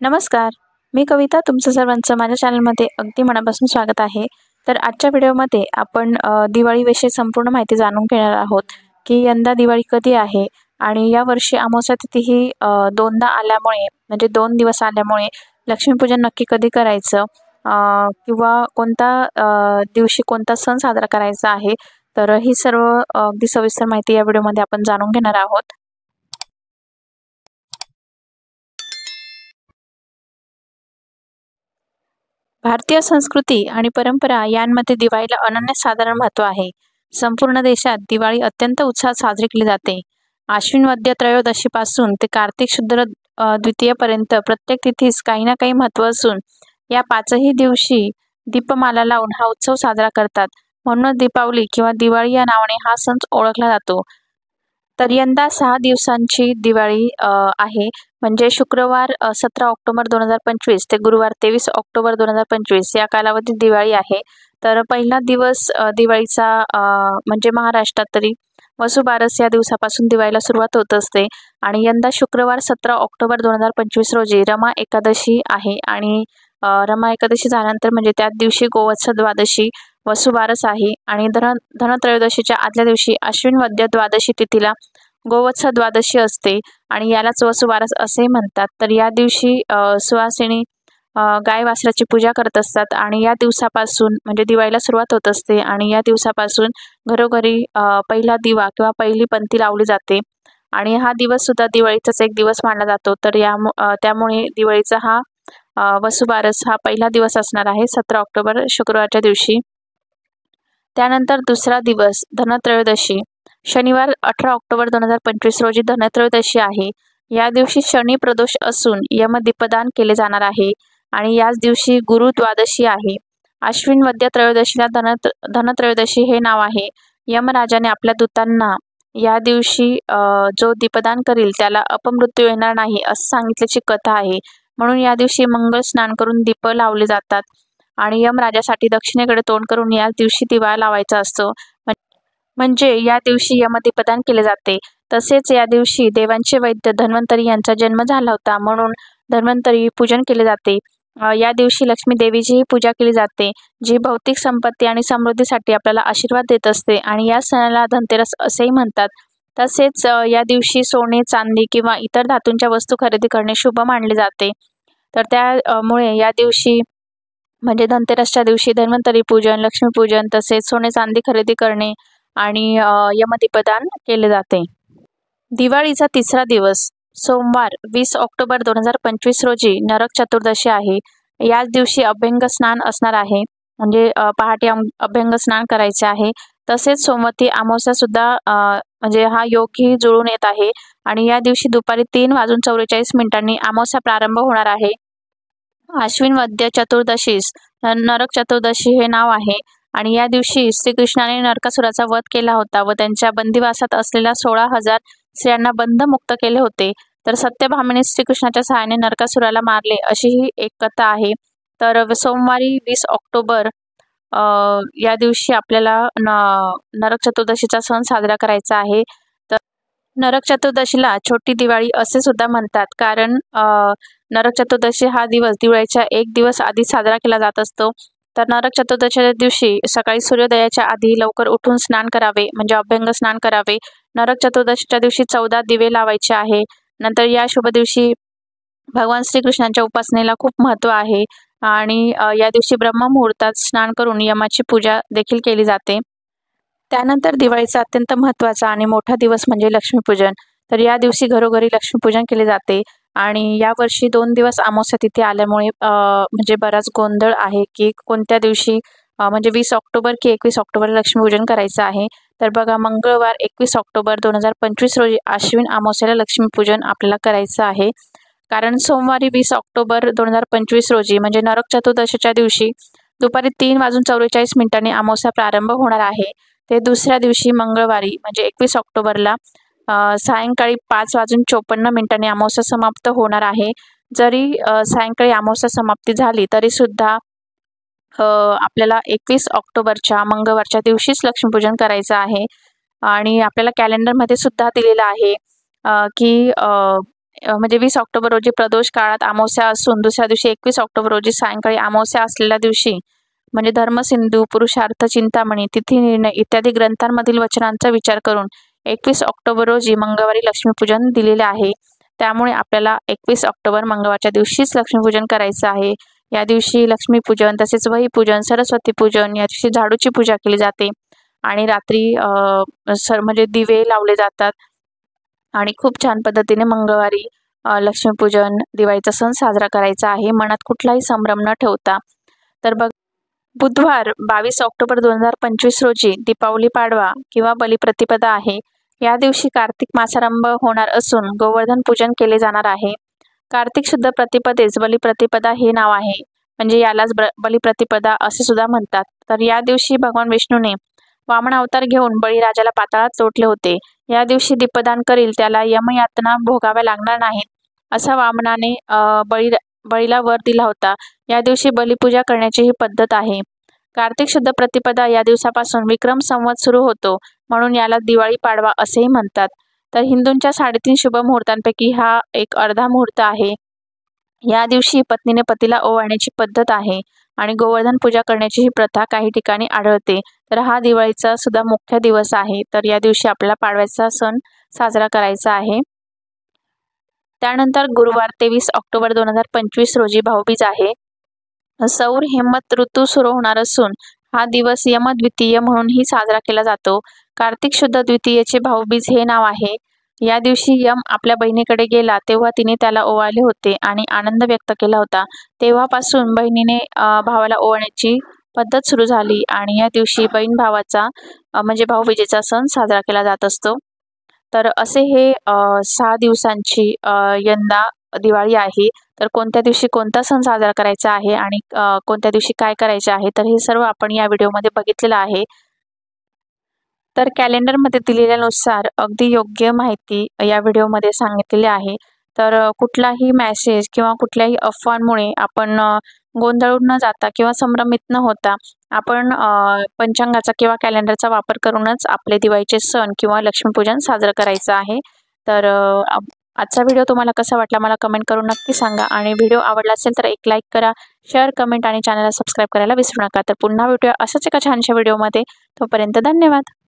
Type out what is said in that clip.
नमस्कार, मी कविता तुमचं सर्वांचं माझ्या चॅनलमध्ये अगदी मनापासून स्वागत आहे. तर आजच्या व्हिडिओमध्ये आपण दिवाळीविषयी संपूर्ण माहिती जाणून घेणार आहोत, की यंदा दिवाळी कधी आहे आणि यावर्षी अमावस्या तिथी ही दोनदा आल्यामुळे म्हणजे 2 दिवस आल्यामुळे लक्ष्मीपूजन नक्की कधी करायचं किंवा कोणता दिवशी कोणता सण साजरा करायचा आहे. तर ही सर्व अगदी सविस्तर माहिती या व्हिडिओमध्ये आपण जाणून घेणार आहोत. भारतीय संस्कृती आणि परंपरा यांमध्ये दिवाळीला अनन्यसाधारण महत्त्व आहे. संपूर्ण देशात दिवाळी अत्यंत उत्साहात साजरी केली जाते. आश्विन वद्य त्रयोदशीपासून ते कार्तिक शुद्ध द्वितीयेपर्यंत प्रत्येक तिथीस काही ना काही महत्त्व असून या पाचही दिवशी दीपमाला लावून हा उत्सव साजरा करतात. म्हणून दीपावली किंवा दिवाळी या नावाने हा सण ओळखला जातो. तर यंदा 6 दिवसांची दिवाळी आहे. म्हणजे शुक्रवार 17 ऑक्टोबर 2025 ते गुरुवार 23 ऑक्टोबर 2025 या कालावधीत दिवाळी आहे. तर पहिला दिवस दिवाळीचा म्हणजे महाराष्ट्रात तरी वसुबारस या दिवसापासून दिवाळीला सुरुवात होत असते आणि यंदा शुक्रवार 17 ऑक्टोबर 2025 रोजी रमा एकादशी आहे आणि रमा एकादशी झाल्यानंतर म्हणजे त्याच दिवशी गोवत्स द्वादशी वसुबारस आहे आणि धनत्रयोदशीच्या आदल्या दिवशी आश्विन वद्य द्वादशी तिथीला गोवत्स द्वादशी असते आणि यालाच वसुबारस असे म्हणतात. तर या दिवशी सुवासिनी गाय वासराची पूजा करत असतात आणि या दिवसापासून म्हणजे दिवाळीला सुरुवात होत असते आणि या दिवसापासून घरोघरी पहिला दिवा किंवा पहिली पंथी लावली जाते आणि हा दिवस सुद्धा दिवाळीचाच एक दिवस मानला जातो. तर त्यामुळे दिवाळीचा हा वसुबारस हा पहिला दिवस असणार आहे 17 ऑक्टोबर शुक्रवारच्या दिवशी. त्यानंतर दुसरा दिवस धनत्रयोदशी शनिवार 18 ऑक्टोबर 2025 रोजी धनत्रयोदशी आहे. या दिवशी शनी प्रदोष असून यमदीपदान केले जाणार आहे आणि याच दिवशी गुरु द्वादशी आहे. आश्विन वद्य त्रयोदशीला धनत्रयोदशी हे नाव आहे. यमराजाने आपल्या दूतांना या दिवशी जो दीपदान करील त्याला अपमृत्यू येणार नाही असं सांगितल्याची कथा आहे. म्हणून या दिवशी मंगळ स्नान करून दीप लावले जातात आणि यमराजासाठी दक्षिणेकडे तोंड करून या दिवशी दिवा लावायचा असतो. म्हणजे या दिवशी यमदीपदान केले जाते. तसेच या दिवशी देवांचे वैद्य धन्वंतरी यांचा जन्म झाला होता म्हणून धन्वंतरी पूजन केले जाते. या दिवशी लक्ष्मी देवीचीही पूजा केली जाते, जी भौतिक संपत्ती आणि समृद्धीसाठी आपल्याला आशीर्वाद देत असते आणि या सणाला धनतेरस असेही म्हणतात. तसेच या दिवशी सोने, चांदी किंवा इतर धातूंच्या वस्तू खरेदी करणे शुभ मानले जाते. तर त्यामुळे या दिवशी म्हणजे धनतेरसच्या दिवशी धन्वंतरी पूजन, लक्ष्मीपूजन तसेच सोने चांदी खरेदी करणे आणि यमदीपदान केले जाते. दिवाळीचा तिसरा दिवस सोमवार 20 ऑक्टोबर 2025 रोजी नरक चतुर्दशी आहे. याच दिवशी अभ्यंग स्नान असणार आहे म्हणजे पहाटे अभ्यंग स्नान करायचे आहे. तसेच सोमवती अमावस्या सुद्धा म्हणजे हा योगही जुळून येत आहे आणि या दिवशी दुपारी 3:44 अमावस्या प्रारंभ होणार आहे. आश्विन वद्य चतुर्दशीस नरक चतुर्दशी हे नाव आहे आणि या दिवशी श्रीकृष्णाने नरकासुराचा वध केला होता व त्यांच्या बंदिवासात असलेल्या 16,000 स्त्रियांना बंधमुक्त केले होते. तर सत्यभामेने श्रीकृष्णाच्या सहाय्याने नरकासुराला मारले अशी ही एक कथा आहे. तर सोमवारी 20 ऑक्टोबर या दिवशी आपल्याला नरक चतुर्दशीचा सण साजरा करायचा आहे. तर नरक चतुर्दशीला छोटी दिवाळी असे सुद्धा म्हणतात कारण नरक चतुर्दशी हा दिवस दिवाळीच्या एक दिवस आधी साजरा केला जात असतो. तर नरक चतुर्दशीच्या दिवशी सकाळी सूर्योदयाच्या आधी लवकर उठून स्नान करावे म्हणजे अभ्यंग स्नान करावे. नरक चतुर्दशीच्या दिवशी 14 दिवे लावायचे आहे. नंतर या शुभ दिवशी भगवान श्रीकृष्णांच्या उपासनेला खूप महत्त्व आहे आणि या दिवशी ब्रह्ममुहूर्तात स्नान करून यमाची पूजा देखील केली जाते. त्यानंतर दिवाळीचा अत्यंत महत्त्वाचा आणि मोठा दिवस म्हणजे लक्ष्मीपूजन. तर या दिवशी घरोघरी लक्ष्मीपूजन केले जाते आणि यावर्षी 2 दिवस अमावस्या तिथी आल्यामुळे म्हणजे बराच गोंधळ आहे की कोणत्या दिवशी म्हणजे 20 ऑक्टोबर की 21 ऑक्टोबर लक्ष्मीपूजन करायचं आहे. तर बघा मंगळवार 21 ऑक्टोबर 2025 रोजी आश्विन अमावस्येला लक्ष्मीपूजन आपल्याला करायचं आहे. कारण सोमवारी 20 ऑक्टोबर 2025 रोजी म्हणजे नरक चतुर्दशीच्या दिवशी दुपारी 3:44 अमावस्या प्रारंभ होणार आहे. ते दुसऱ्या दिवशी मंगळवारी म्हणजे 21 ऑक्टोबरला सायंकाळी 5:54 अमावस्या समाप्त होणार आहे. जरी सायंकाळी अमावस्या समाप्ती झाली तरी सुद्धा आपल्याला 21 ऑक्टोबरच्या मंगळवारच्या दिवशीच लक्ष्मीपूजन करायचं आहे आणि आपल्याला कॅलेंडरमध्ये सुद्धा दिलेलं आहे की म्हणजे 20 ऑक्टोबर रोजी प्रदोष काळात अमावस्या असून दुसऱ्या दिवशी 21 ऑक्टोबर रोजी सायंकाळी अमावस्या असलेल्या दिवशी म्हणजे धर्मसिंधू, पुरुषार्थ चिंतामणी, तिथी निर्णय इत्यादी ग्रंथांमधील वचनांचा विचार करून 21 ऑक्टोबर रोजी मंगळवारी लक्ष्मीपूजन दिलेले आहे. त्यामुळे आपल्याला 21 ऑक्टोबर मंगळवारच्या दिवशीच लक्ष्मीपूजन करायचं आहे. या दिवशी लक्ष्मीपूजन तसेच वहीपूजन, सरस्वती पूजन, या दिवशी झाडूची पूजा केली जाते आणि रात्री म्हणजे दिवे लावले जातात आणि खूप छान पद्धतीने मंगळवारी लक्ष्मीपूजन, दिवाळीचा सण साजरा करायचा आहे. मनात कुठलाही संभ्रम न ठेवता. तर बुधवार 22 ऑक्टोबर 2025 रोजी दीपावली पाडवा किंवा बलिप्रतिपदा आहे. या दिवशी कार्तिक मासारंभ होणार असून गोवर्धन पूजन केले जाणार आहे. कार्तिक शुद्ध प्रतिपदेस बलिप्रतिपदा हे नाव आहे. म्हणजे यालाच बलिप्रतिपदा असे सुद्धा म्हणतात. तर या दिवशी भगवान विष्णूने वामन अवतार घेऊन बळीराजाला पाताळात लोटले होते. या दिवशी दीपदान करील त्याला यमयातना भोगाव्या लागणार नाहीत असा वामनाने बळीला वर दिला होता. या दिवशी बलिपूजा करण्याची ही पद्धत आहे. कार्तिक शुद्ध प्रतिपदा या दिवसापासून विक्रम संवत सुरू होतो, म्हणून याला दिवाळी पाडवा असेही म्हणतात. तर हिंदूंच्या 3.5 शुभ मुहूर्तांपैकी हा एक अर्धा मुहूर्त आहे. या दिवशी पत्नीने पतीला ओवाळण्याची पद्धत आहे आणि गोवर्धन पूजा करण्याची ही प्रथा काही ठिकाणी आढळते. तर हा दिवाळीचा सुद्धा मुख्य दिवस आहे. तर या दिवशी आपल्याला पाडव्याचा सण साजरा करायचा आहे. त्यानंतर गुरुवार 23 ऑक्टोबर 2025 रोजी भाऊबीज आहे. सौर हेमंत ऋतू सुरू होणार असून हा दिवस यमद्वितीय म्हणूनही साजरा केला जातो. कार्तिक शुद्ध द्वितीयेचे भाऊबीज हे नाव आहे. या दिवशी यम आपल्या बहिणीकडे गेला तेव्हा तिने त्याला ओवाळले होते आणि आनंद व्यक्त केला होता. तेव्हापासून बहिणीने भावाला ओवाळण्याची पद्धत सुरू झाली आणि या दिवशी बहीण भावाचा म्हणजे भाऊबीजेचा सण साजरा केला जात असतो. तर असे हे 6 दिवसांची यंदा दिवाळी आहे. तर कोणत्या दिवशी कोणता सण साजरा करायचा आहे आणि कोणत्या दिवशी काय करायचे आहे, तर हे सर्व आपण या व्हिडिओमध्ये बघितलेलं आहे. तर कॅलेंडरमध्ये दिलेल्यानुसार अगदी योग्य माहिती या व्हिडिओमध्ये सांगितलेली आहे. तर कुठलाही मेसेज किंवा कुठल्याही अफवांमुळे आपण गोंधळून न जाता किंवा संभ्रमित न होता आपण पंचांगाचा किंवा कॅलेंडरचा वापर करूनच आपले दिवाळीचे सण किंवा लक्ष्मीपूजन साजरं करायचं आहे. तर आजचा व्हिडिओ तुम्हाला कसा वाटला मला कमेंट करून नक्की सांगा आणि व्हिडिओ आवडला असेल तर एक लाईक करा, शेअर, कमेंट आणि चॅनलला सबस्क्राईब करायला विसरू नका. तर पुन्हा भेटूया अशाच एका छानशा व्हिडिओमध्ये. तोपर्यंत धन्यवाद.